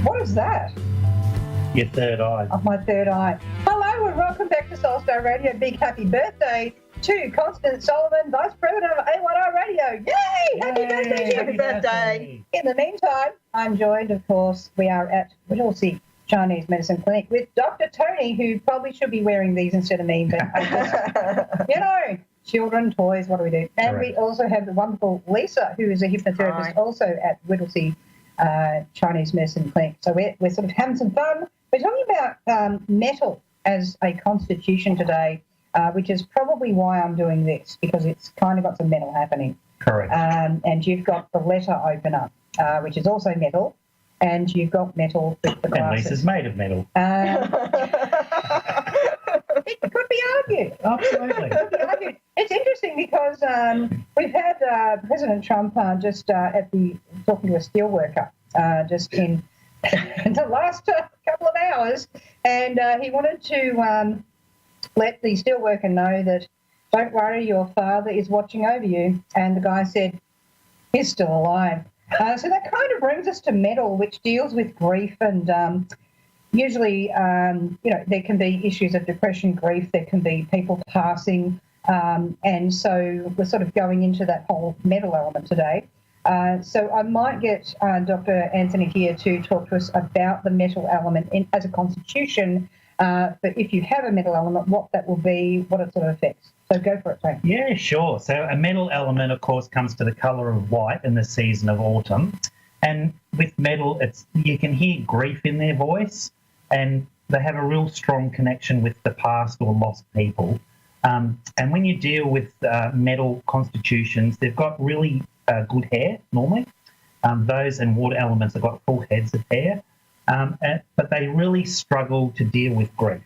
What is that? Your third eye. Of my third eye. Hello and welcome back to Soulstar Radio. Big happy birthday to Constance Solomon, Vice President of A1R Radio. Yay! Happy birthday to you. Happy birthday. In the meantime, I'm joined, of course, we are at Whittlesea Chinese Medicine Clinic with Dr. Tony, who probably should be wearing these instead of me, but children, toys, what do we do? And Correct. we also have the wonderful Lisa, who is a hypnotherapist Hi. also at Whittlesea Chinese Medicine Clinic. So we're sort of having some fun. We're talking about metal as a constitution today, which is probably why I'm doing this, because it's kind of got some metal happening. Correct. And you've got the letter opener, which is also metal, and you've got metal with the And glasses. Lisa's made of metal. It could be argued. Absolutely. It's interesting because we've had President Trump just talking to a steel worker just in the last couple of hours, and he wanted to let the steel worker know that, don't worry, your father is watching over you. And the guy said, he's still alive. So that kind of brings us to metal, which deals with grief and usually, there can be issues of depression, grief, there can be people passing, and so we're sort of going into that whole metal element today. So I might get Dr. Anthony here to talk to us about the metal element as a constitution, but if you have a metal element, what that will be, what it sort of affects. So go for it, Tony. Yeah, sure. So a metal element, of course, comes to the colour of white in the season of autumn. And with metal, you can hear grief in their voice, and they have a real strong connection with the past or lost people. And when you deal with metal constitutions, they've got really good hair normally. Those and water elements have got full heads of hair, but they really struggle to deal with grief.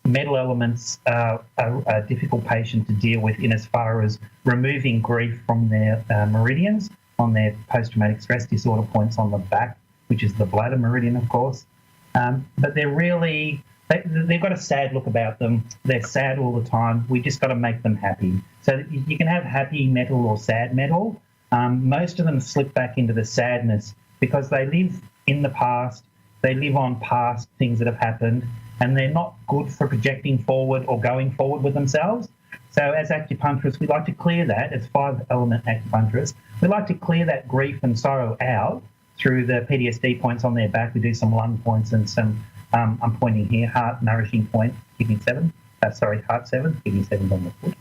Metal elements are a difficult patient to deal with in as far as removing grief from their meridians on their post-traumatic stress disorder points on the back, which is the bladder meridian, of course. But they've got a sad look about them. They're sad all the time. We just got to make them happy. So you can have happy metal or sad metal. Most of them slip back into the sadness because they live in the past. They live on past things that have happened, and they're not good for projecting forward or going forward with themselves. So as acupuncturists, we like to clear that. As 5-element acupuncturists, we like to clear that grief and sorrow out through the PTSD points on their back. We do some lung points and some, I'm pointing here, heart nourishing point, kidney 7. Heart 7, kidney 7 on the foot.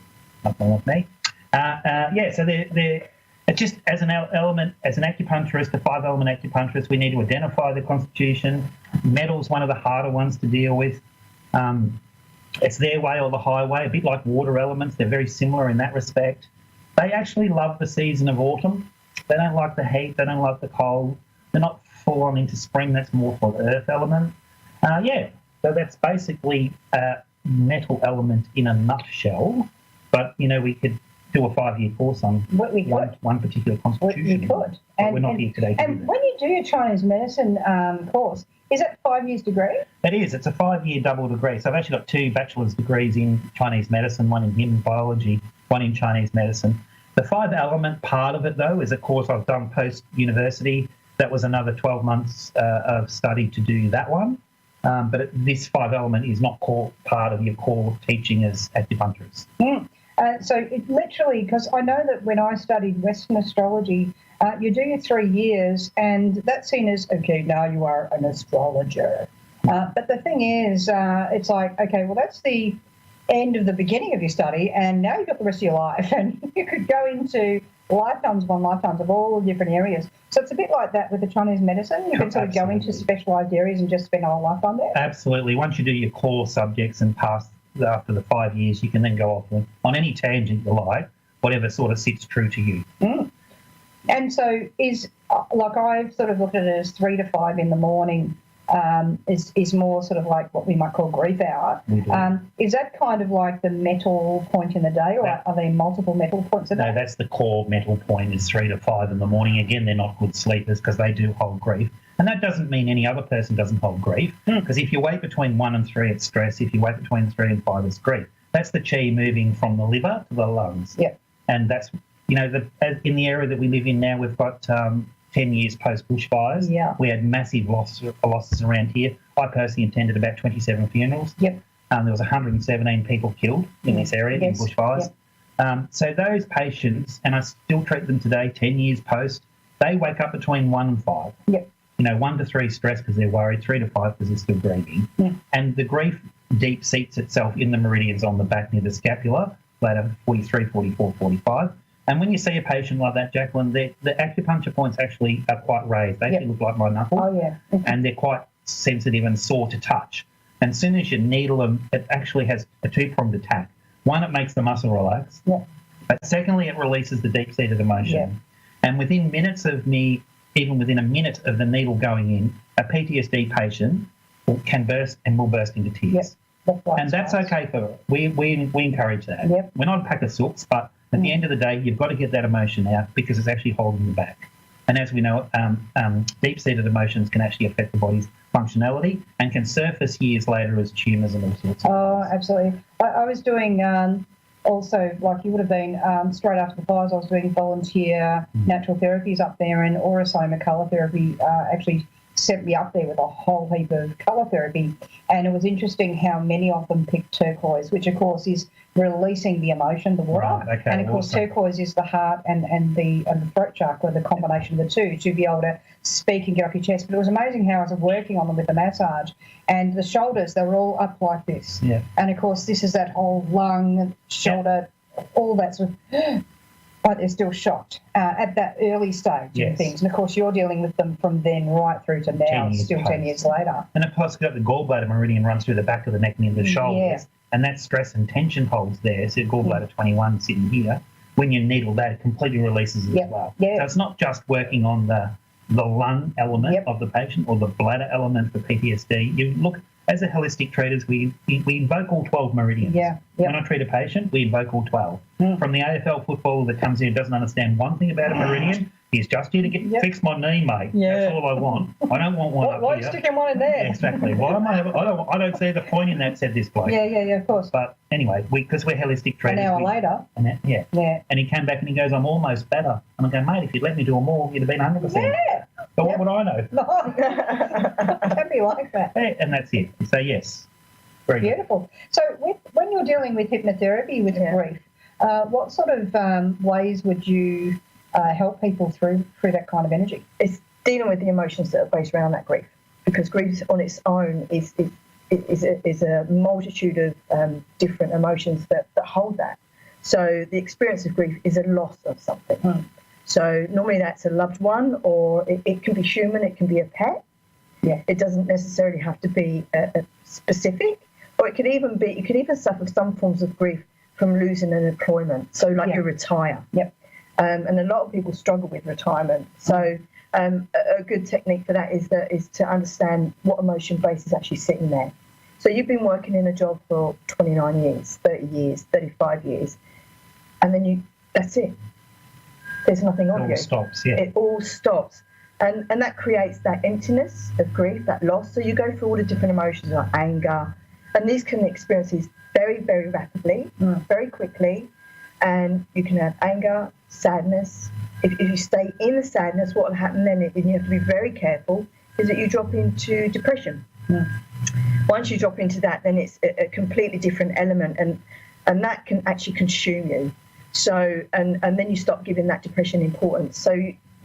Nothing with me. So they're just as an element, as an acupuncturist, a 5-element acupuncturist, we need to identify the constitution. Metal's one of the harder ones to deal with. It's their way or the highway, a bit like water elements. They're very similar in that respect. They actually love the season of autumn. They don't like the heat. They don't like the cold. They're not full on into spring. That's more for the earth element. So that's basically a metal element in a nutshell. But, we could do a 5-year course on one particular constitution. We could. But we're not here today to do And that. when you do your Chinese medicine course, is it 5 years degree? It is. It's a 5-year double degree. So I've actually got 2 bachelor's degrees in Chinese medicine, one in human biology, one in Chinese medicine. The 5-element part of it, though, is a course I've done post-university. That was another 12 months of study to do that one. But this 5-element is not part of your core teaching as acupuncturist. So it literally, because I know that when I studied Western astrology, you do your 3 years, and that's seen as, okay, now you are an astrologer. But the thing is, it's like, okay, well, that's the end of the beginning of your study, and now you've got the rest of your life, and you could go into lifetimes upon lifetimes of all different areas. So it's a bit like that with the Chinese medicine. You can sort of go into specialised areas and just spend a whole lifetime there. Absolutely. Once you do your core subjects and pass after the 5 years, you can then go off on any tangent you like, whatever sort of sits true to you. And so I've sort of looked at it as 3 to 5 in the morning is more sort of like what we might call grief hour. Is that kind of like the metal point in the day, or are there multiple metal points a day? No, that's the core metal point is 3 to 5 in the morning. Again, they're not good sleepers because they do hold grief. And that doesn't mean any other person doesn't hold grief, because if you wait between 1 and 3, it's stress. If you wait between 3 and 5, it's grief. That's the chi moving from the liver to the lungs. Yeah. And that's, in the area that we live in now, we've got 10 years post bushfires. Yeah. We had massive losses around here. I personally attended about 27 funerals. Yep. There was 117 people killed in this area in bushfires. Yep. So those patients, and I still treat them today, 10 years post, they wake up between 1 and 5. Yep. 1 to 3 stress because they're worried, 3 to 5 because they're still grieving. Yeah. And the grief deep seats itself in the meridians on the back near the scapula, bladder 43, 44, 45. And when you see a patient like that, Jacqueline, the acupuncture points actually are quite raised. They actually look like my knuckle. Oh, yeah. And they're quite sensitive and sore to touch. And as soon as you needle them, it actually has a two-pronged attack. One, it makes the muscle relax. Yeah. But secondly, it releases the deep-seated emotion. Yeah. And within minutes of me, even within a minute of the needle going in, a PTSD patient can burst and will burst into tears. Yep. And that's okay for we encourage that. Yep. We're not a pack of sooks, but at the end of the day, you've got to get that emotion out because it's actually holding you back. And as we know, deep-seated emotions can actually affect the body's functionality and can surface years later as tumours and all sorts of things. Absolutely. I was doing also, like you would have been, straight after the fires, I was doing volunteer natural therapies up there, and Aurosoma colour therapy actually sent me up there with a whole heap of colour therapy. And it was interesting how many of them picked turquoise, which of course is releasing the emotion, the water. Right, okay, and of course, turquoise is the heart and the throat chakra, the combination of the two, to be able to speak and get off your chest. But it was amazing how I was working on them with the massage, and the shoulders, they were all up like this. Yeah. And of course, this is that whole lung, shoulder, all that sort of, but they're still shocked at that early stage of things. And of course, you're dealing with them from then right through to now, still 10 years later. And of course, the gallbladder meridian runs through the back of the neck and into the shoulders. And that stress and tension holds there. So gallbladder 21 sitting here, when you needle that, it completely releases it as well. So it's not just working on the lung element of the patient or the bladder element for PTSD. You look, as a holistic treaters, we invoke all 12 meridians. When I treat a patient, we invoke all 12. From the AFL footballer that comes in and doesn't understand one thing about a meridian, he's just here to fix my knee, mate. That's all I want. I don't want one up Why here. sticking one in there? Exactly. Why am I? I don't see the point in that, said this bloke. Yeah, of course. But anyway, because we're holistic treaters. An hour later. And he came back and he goes, I'm almost better. And I go, mate, if you'd let me do them all, you'd have been 100%. Yeah. But what would I know? Don't be like that. And that's it. So, yes. Very beautiful. So when you're dealing with hypnotherapy with grief, what sort of ways would you help people through that kind of energy? It's dealing with the emotions that are based around that grief, because grief on its own is a multitude of different emotions that hold that. So the experience of grief is a loss of something. So normally that's a loved one, or it can be human, it can be a pet. Yeah. It doesn't necessarily have to be a specific, or it could even be, you could even suffer some forms of grief from losing an employment. So like you retire. Yep. And a lot of people struggle with retirement. So a good technique for that is to understand what emotion base is actually sitting there. So you've been working in a job for 29 years, 30 years, 35 years, and then that's it. There's nothing on you. It all stops, It all stops. And that creates that emptiness of grief, that loss. So you go through all the different emotions like anger, and these can experience these very, very rapidly, very quickly. And you can have anger, sadness. If you stay in the sadness, what will happen then, and you have to be very careful, is that you drop into depression. Once you drop into that, then it's a completely different element, and that can actually consume you. So, and then you start giving that depression importance. So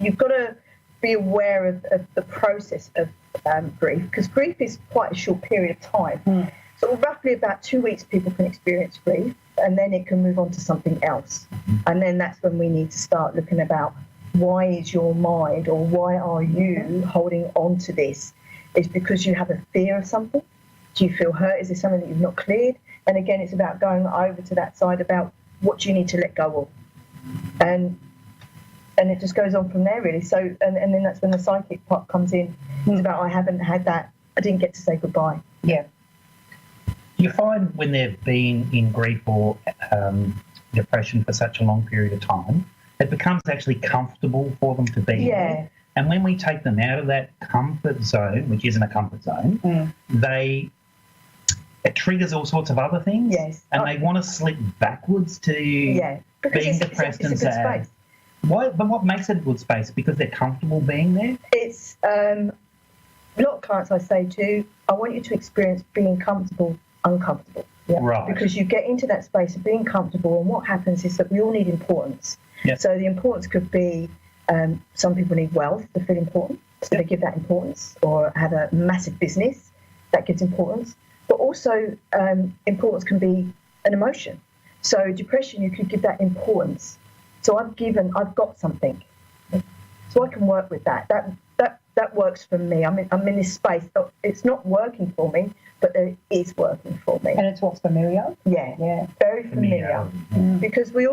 you've got to be aware of the process of grief, because grief is quite a short period of time. So roughly about 2 weeks people can experience grief, and then it can move on to something else. And then that's when we need to start looking about, why is your mind, or why are you holding on to this? Is because you have a fear of something? Do you feel hurt? Is there something that you've not cleared? And again, it's about going over to that side about what do you need to let go of? And it just goes on from there, really. So, and then that's when the psychic part comes in. It's about, I haven't had that, I didn't get to say goodbye. Yeah. You find when they've been in grief or depression for such a long period of time, it becomes actually comfortable for them to be there. And when we take them out of that comfort zone, which isn't a comfort zone, it triggers all sorts of other things. And they want to slip backwards to being depressed and sad. But what makes it a good space? Because they're comfortable being there? It's a lot of clients I say to, I want you to experience being comfortable, uncomfortable. Right. Because you get into that space of being comfortable, and what happens is that we all need importance. Yep. So the importance could be some people need wealth to feel important, so they give that importance, or have a massive business that gives importance. But also importance can be an emotion. So depression, you could give that importance. So I've got something, so I can work with that. That works for me. I'm in this space. It's not working for me, but it is working for me. And it's what's familiar. Yeah, very familiar. Because we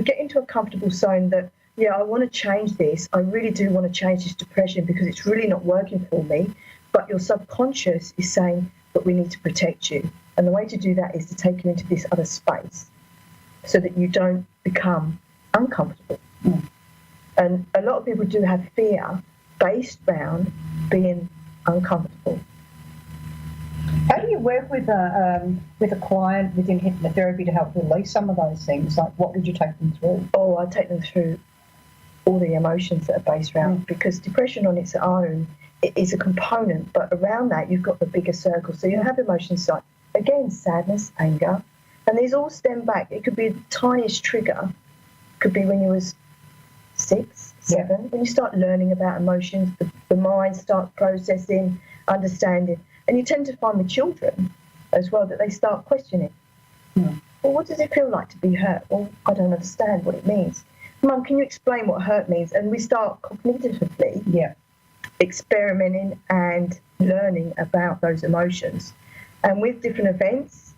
get into a comfortable zone that, I want to change this. I really do want to change this depression because it's really not working for me. But your subconscious is saying, but we need to protect you. And the way to do that is to take you into this other space so that you don't become uncomfortable. And a lot of people do have fear based around being uncomfortable. How do you work with a client within hypnotherapy to help release some of those things? Like, what would you take them through? Oh, I take them through all the emotions that are based around, because depression on its own, it is a component, but around that you've got the bigger circle. So you have emotions like, again, sadness, anger, and these all stem back. It could be the tiniest trigger. It could be when you was 6, 7, when you start learning about emotions, the mind starts processing, understanding. And you tend to find with children as well that they start questioning. Well, what does it feel like to be hurt? Well, I don't understand what it means. Mum, can you explain what hurt means? And we start cognitively experimenting and learning about those emotions. And with different events,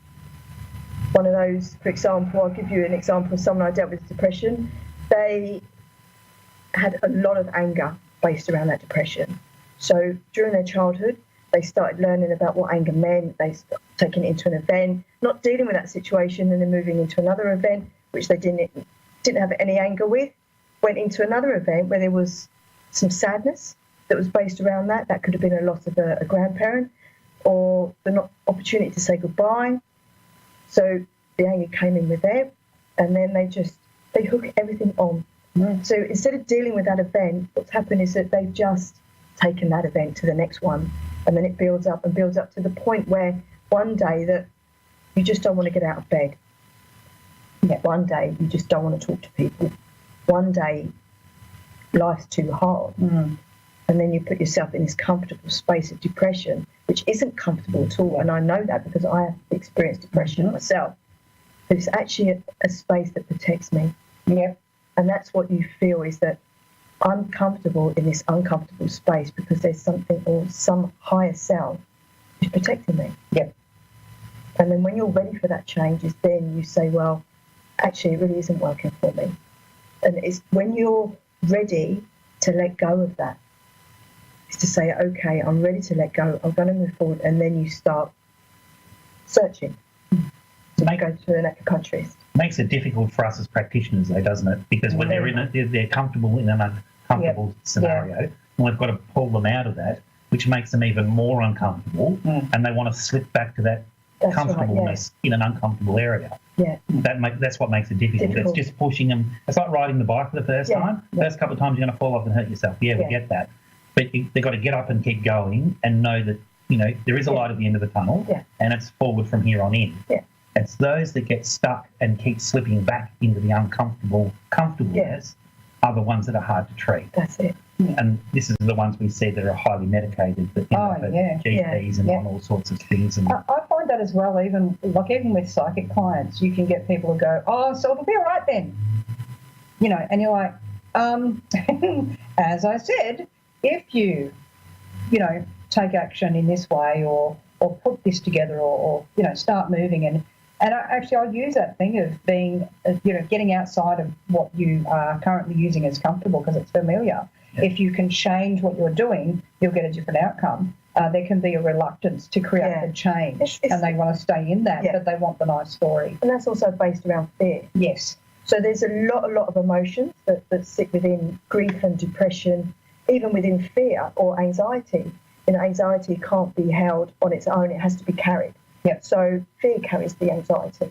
one of those, for example, I'll give you an example of someone I dealt with depression. They had a lot of anger based around that depression. So during their childhood, they started learning about what anger meant. They started taking it into an event, not dealing with that situation, and then moving into another event, which they didn't have any anger with. Went into another event where there was some sadness that was based around that. That could have been a loss of a grandparent, or the not opportunity to say goodbye. So the anger came in with them, and then they hook everything on. So instead of dealing with that event, what's happened is that they've just taken that event to the next one, and then it builds up and builds up to the point where one day that you just don't want to get out of bed. One day you just don't want to talk to people. One day life's too hard. And then you put yourself in this comfortable space of depression, which isn't comfortable at all. And I know that because I have experienced depression myself. But it's actually a space that protects me. And that's what you feel, is that I'm comfortable in this uncomfortable space because there's something, or some higher self is protecting me. And then when you're ready for that change, is then you say, well, actually it really isn't working for me. And it's when you're ready to let go of that, is to say, okay, I'm ready to let go, I'm going to move forward, and then you start searching. So you go to an acupuncturist. Makes it difficult for us as practitioners, though, doesn't it? Because when they're comfortable in an uncomfortable scenario, and we've got to pull them out of that, which makes them even more uncomfortable, and they want to slip back to that comfortableness in an uncomfortable area. That's what makes it difficult. It's just pushing them. It's like riding the bike for the first time. First couple of times you're going to fall off and hurt yourself. We get that. But they've got to get up and keep going and know that, there is a light at the end of the tunnel, and it's forward from here on in. It's those that get stuck and keep slipping back into the comfortableness are the ones that are hard to treat. That's it. And this is the ones we see that are highly medicated, that GPs and on all sorts of things. And I find that as well, even with psychic clients, you can get people who go, oh, so it'll be all right then. And you're like, as I said, if you, take action in this way or put this together or start moving and I'll use that thing of being, getting outside of what you are currently using as comfortable because it's familiar. If you can change what you're doing, you'll get a different outcome. There can be a reluctance to create the change, and they want to stay in that, but they want the nice story. And that's also based around fear. Yes. So there's a lot of emotions that sit within grief and depression, even within fear or anxiety. Anxiety can't be held on its own; it has to be carried. So fear carries the anxiety.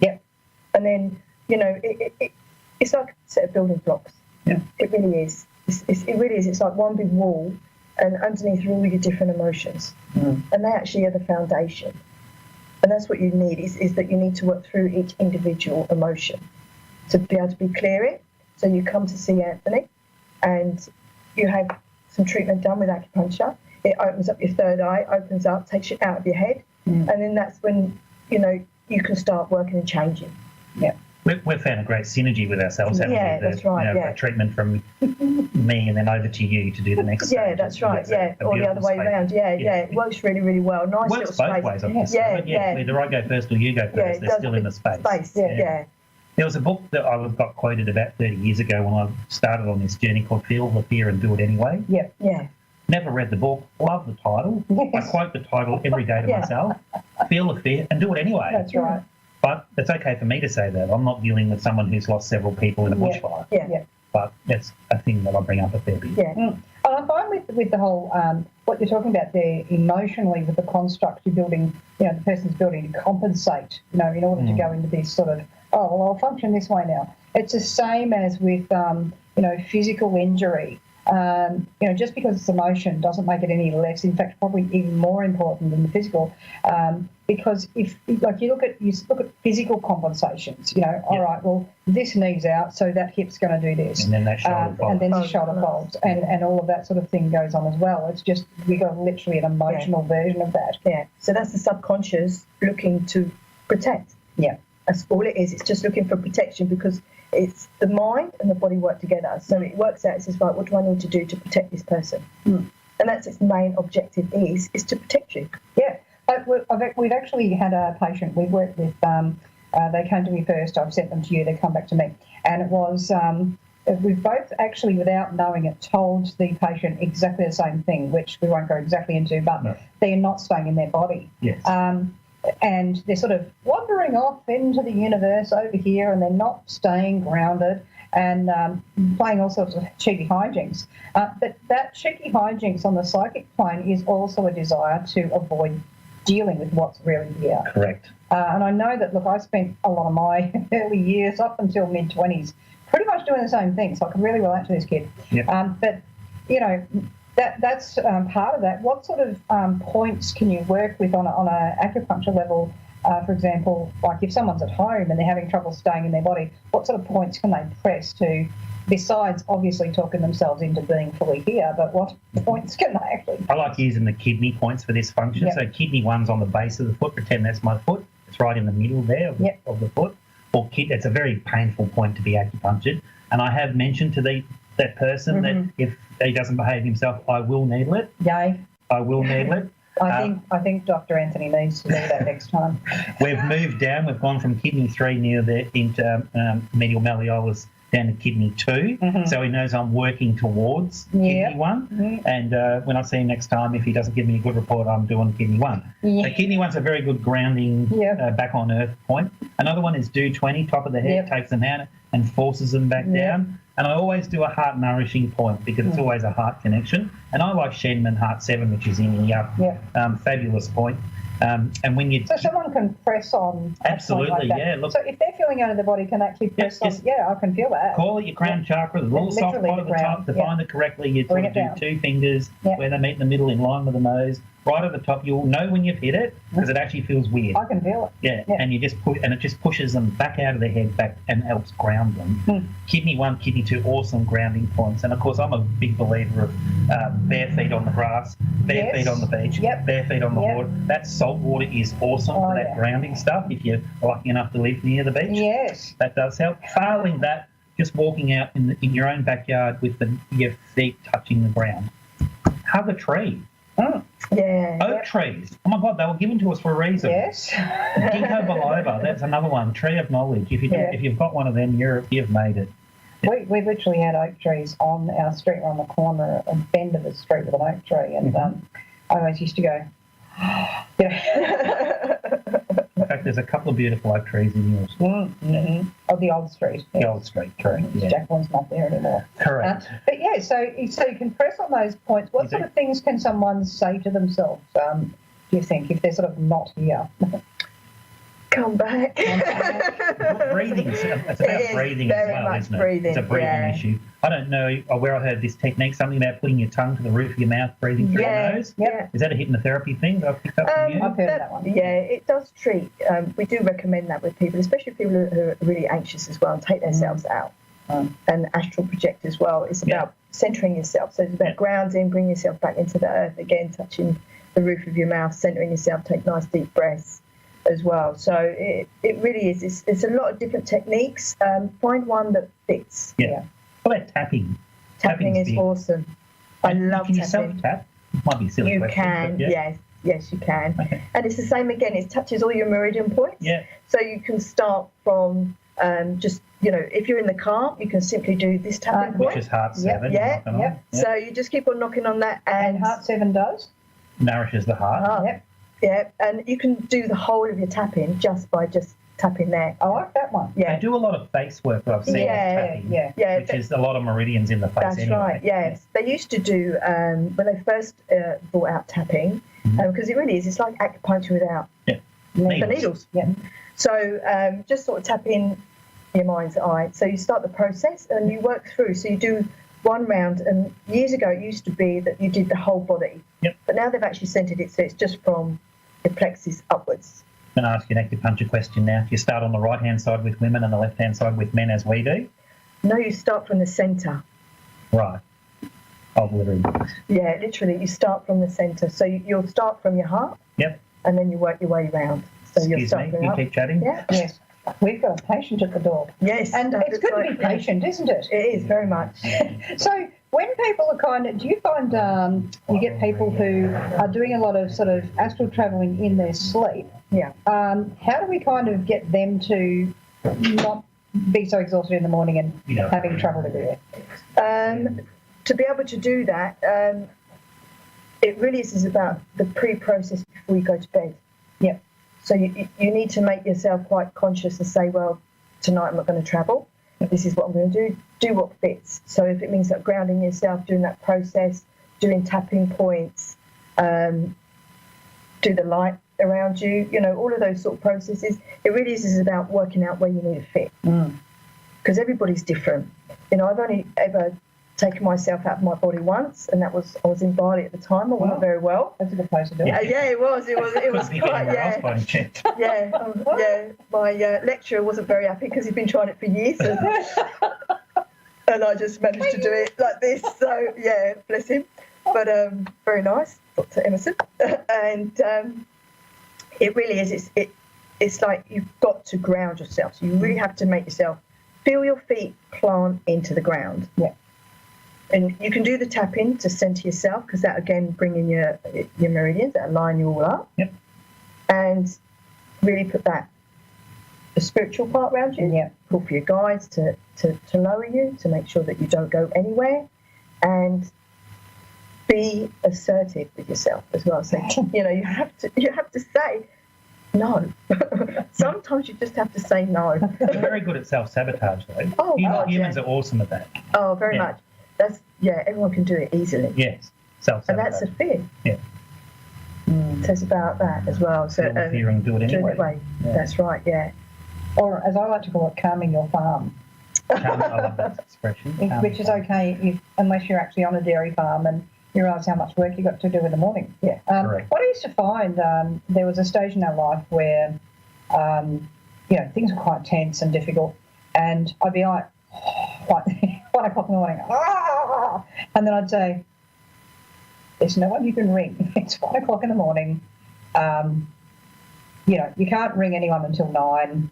And then, it's like a set of building blocks. Yeah. It really is. It really is. It's like one big wall, and underneath are all your different emotions, and they actually are the foundation. And that's what you need, is that you need to work through each individual emotion to be able to be clear it. So you come to see Anthony, and you have some treatment done with acupuncture. It opens up your third eye, opens up, takes you out of your head, and then that's when, you know, you can start working and changing. Yeah. We've found a great synergy with ourselves, haven't we? That's right. A treatment from me and then over to you to do the next Yeah, stage. that's right. Or the other way space. around. Yeah. It works really, really well. Nice Works little both space. ways, obviously. Yeah. Either I go first or you go first. it They're does still in the space. Yeah. There was a book that I got quoted about 30 years ago when I started on this journey called Feel the Fear and Do It Anyway. Yeah. Never read the book, love the title. Yes. I quote the title every day to myself. Feel the fear and do it anyway. That's right. But it's okay for me to say that. I'm not dealing with someone who's lost several people in a bushfire. Yeah. But that's a thing that I bring up a fair bit. Yeah. And I find with the whole, what you're talking about there emotionally with the construct you're building, you know, the person's building to compensate, you know, in order to go into this sort of, oh, well, I'll function this way now. It's the same as with, you know, physical injury. You know, just because it's emotion doesn't make it any less. In fact, probably even more important than the physical. Because if, like, you look at physical compensations, you know, all right, well, this knee's out, so that hip's going to do this, And then that shoulder folds. and then the shoulder folds, and all of that sort of thing goes on as well. It's just we got literally an emotional version of that. Yeah. So that's the subconscious looking to protect. Yeah. That's all it is. It's just looking for protection because it's the mind and the body work together. So it works out. It says, right, what do I need to do to protect this person? And that's its main objective is to protect you. Yeah. We've actually had a patient we've worked with. They came to me first. I've sent them to you. They come back to me, and it was we've both actually, without knowing it, told the patient exactly the same thing, which we won't go exactly into, but they're not staying in their body. Yes. And they're sort of wandering off into the universe over here, and they're not staying grounded and playing all sorts of cheeky hijinks. But that cheeky hijinks on the psychic plane is also a desire to avoid dealing with what's really here. Correct. And I know that, look, I spent a lot of my early years up until mid-20s pretty much doing the same thing, so I could really relate to this kid. Yep. But, you know, that's part of that. What sort of points can you work with on an acupuncture level? For example, like if someone's at home and they're having trouble staying in their body, what sort of points can they press to, besides obviously talking themselves into being fully here, but what points can they actually press? I like using the kidney points for this function. Yep. So kidney 1's on the base of the foot. Pretend that's my foot. It's right in the middle there of the foot. Or it's a very painful point to be acupunctured. And I have mentioned to that person that if he doesn't behave himself, I will needle it. Yay. I will needle it. I think Dr. Anthony needs to do that next time. We've moved down. We've gone from kidney 3 near the into medial malleolus down to kidney 2. So he knows I'm working towards kidney 1. And when I see him next time, if he doesn't give me a good report, I'm doing kidney 1. So kidney 1's a very good grounding back on earth point. Another one is do 20, top of the head, takes them out and forces them back down. And I always do a heart nourishing point because it's always a heart connection. And I like Shenman Heart 7, which is in the fabulous point. And when you so someone can press on absolutely, like that. Look, so if they're feeling out of the body, can they actually press on? Yeah, I can feel that. Call it your crown chakra, the little soft part at the top. To find it correctly, you sort of do 2 fingers where they meet in the middle, in line with the nose. Right at the top, you'll know when you've hit it because it actually feels weird. I can feel it. Yeah. And you just push, and it just pushes them back out of their head back and helps ground them. Kidney 1, kidney 2, awesome grounding points. And of course, I'm a big believer of bare feet on the grass, bare feet on the beach, bare feet on the water. That salt water is awesome for that grounding stuff. If you're lucky enough to live near the beach, yes, that does help. Failing that, just walking out in your own backyard with your feet touching the ground. Hug a tree. Oak trees. Oh my God, they were given to us for a reason. Yes. Ginkgo biloba. That's another one. Tree of knowledge. If you've got one of them, you've made it. We literally had oak trees on our street. We're on the corner, a bend of the street with an oak tree, and I always used to go. In fact, there's a couple of beautiful oak trees in yours. Oh, the old street. The old street, correct. Jacqueline's not there anymore. Correct. But yeah, so you can press on those points. What sort of things can someone say to themselves, do you think, if they're sort of not here? Come back. Breathing. It's about breathing as well, isn't it? It's a breathing issue. I don't know where I heard this technique, something about putting your tongue to the roof of your mouth, breathing through your nose. Yeah. Is that a hypnotherapy thing that I've picked up from you? I've heard that one. Yeah, it does treat. We do recommend that with people, especially people who are really anxious as well and take themselves out. And astral project as well. It's about centering yourself. So it's about grounding, bringing yourself back into the earth again, touching the roof of your mouth, centering yourself, take nice deep breaths as well. So it really is. It's a lot of different techniques. Find one that fits. Yeah. What about tapping? Tapping is awesome. I love tapping. Can you tapping. self-tap? Might be a silly You question, can, but yes, you can. Okay. And it's the same again. It touches all your meridian points. Yeah. So you can start from just, if you're in the car, you can simply do this tapping point. Which is heart 7. Yeah. knocking on. Yep. So you just keep on knocking on that, And heart 7 does. Nourishes the heart. Yep. Yeah, and you can do the whole of your tapping just by just tapping there. I like that one. They Yeah, do a lot of face work that I've seen. Tapping, Yeah. which is a lot of meridians in the face. that's anyway. right. Yes, they used to do when they first brought out tapping, because it really is. It's like acupuncture without the needles. Yeah. So just sort of tap in your mind's eye. So you start the process and you work through. So you do one round, and years ago it used to be that you did the whole body. Yep. But now they've actually centered it, so it's just from the plexus upwards. I'm going to ask you an acupuncture question now. Do you start on the right-hand side with women and the left-hand side with men as we do? No, you start from the centre. Right. Of living. Yeah, literally, you start from the centre. So you'll start from your heart. Yep. And then you work your way round. So you'll Excuse start me, going you up. keep chatting? Yeah. Yes. We've got a patient at the door. Yes. And no, it's that's good to be right. patient, isn't it? It is, very much. So when people are do you find you get people who are doing a lot of sort of astral travelling in their sleep? Yeah. How do we kind of get them to not be so exhausted in the morning and having trouble to do it? To be able to do that, it really is about the pre-process before you go to bed. Yep. So you need to make yourself quite conscious and say, well, tonight I'm not going to travel. This is what I'm going to do what fits. So if it means that grounding yourself, doing that process, doing tapping points, do the light around you, all of those sort of processes, it really is about working out where you need to fit. Because everybody's different. I've only ever taken myself out of my body once, and I was in Bali at the time. I wasn't very well. That's a good place to do it. Yeah, it was. It was quite. Yeah. My lecturer wasn't very happy because he'd been trying it for years, and I just managed to do it like this. So yeah, bless him. But very nice, Dr. Emerson. And it really is. It's like you've got to ground yourself. So you really have to make yourself feel your feet plant into the ground. Yeah. And you can do the tapping to centre yourself, because that again bringing your meridians that line you all up. Yep. And really put the spiritual part around you. Yeah. Call for your guides to lower you, to make sure that you don't go anywhere, and be assertive with yourself as well. So you have to say no. Sometimes you just have to say no. We're very good at self-sabotage, though. Oh, Humans are awesome at that. Oh, very much. Everyone can do it easily. Yes, And self-sabotage. that's a fear. Yeah. So it's about that as well. So Feel the fear and do it anyway. Yeah. That's right. Yeah. Or as I like to call it, calming your farm. I love that expression. Which is okay unless you're actually on a dairy farm and you realise how much work you've got to do in the morning. Yeah. Correct. What I used to find, there was a stage in our life where, things were quite tense and difficult, and I'd be like 1 o'clock in the morning, and then I'd say, there's no one you can ring. It's 1 o'clock in the morning. You can't ring anyone until 9.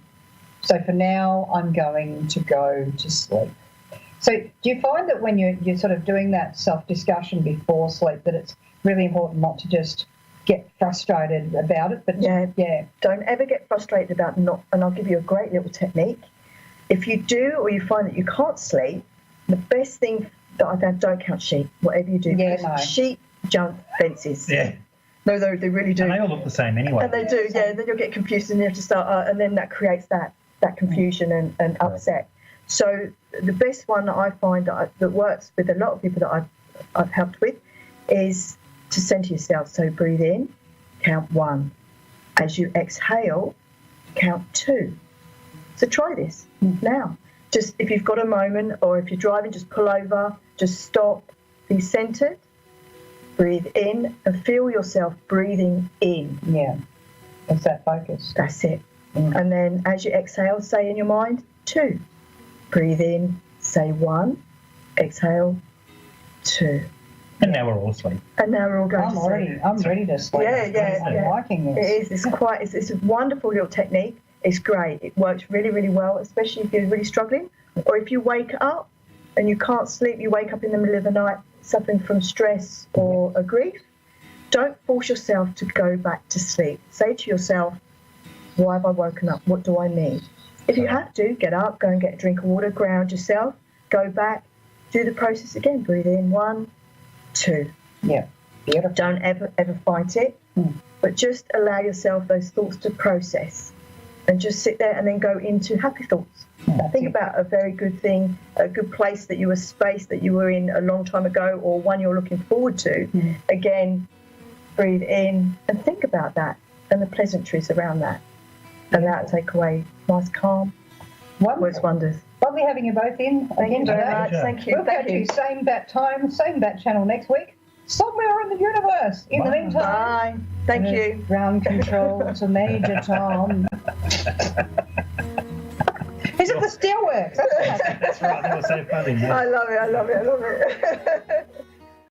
So for now, I'm going to go to sleep. So do you find that when you're sort of doing that self-discussion before sleep, that it's really important not to just get frustrated about it? But don't ever get frustrated about not. And I'll give you a great little technique. If you do, or you find that you can't sleep, the best thing that I've had, don't count sheep. Whatever you do, sheep jump fences. Yeah. No, they really do. And they all look the same anyway. And they do, yeah. Then you'll get confused and you have to start, and then that creates that confusion and upset. So the best one that I find that works with a lot of people that I've helped with is to center yourself. So breathe in, count 1. As you exhale, count 2. So try this now. just if you've got a moment, or if you're driving, just pull over, just stop, be centered, breathe in, and feel yourself breathing in. Yeah. It's that focus. That's it. And then as you exhale, say in your mind, 2. Breathe in, say 1. Exhale, 2. And now we're all asleep. And now we're all going to sleep. I'm ready to sleep. I'm liking this. It's a wonderful little technique. It's great. It works really, really well, especially if you're really struggling. Or if you wake up and you can't sleep, you wake up in the middle of the night suffering from stress or a grief, don't force yourself to go back to sleep. Say to yourself, why have I woken up? What do I need? If you have to, get up, go and get a drink of water, ground yourself, go back, do the process again. Breathe in, 1, 2. Yeah. Beautiful. Don't ever fight it, but just allow yourself those thoughts to process and just sit there and then go into happy thoughts. Think about a very good thing, a good place that a space that you were in a long time ago, or one you're looking forward to. Again, breathe in and think about that and the pleasantries around that. And that'll take away nice calm. Works wonders. Lovely having you both in again very today. much. Thank you. We'll catch you same bat time, same bat channel next week, somewhere in the universe. In the meantime, bye. Thank you. Ground control to Major Tom. Is it the steelworks? That's right. That was so funny. I love it.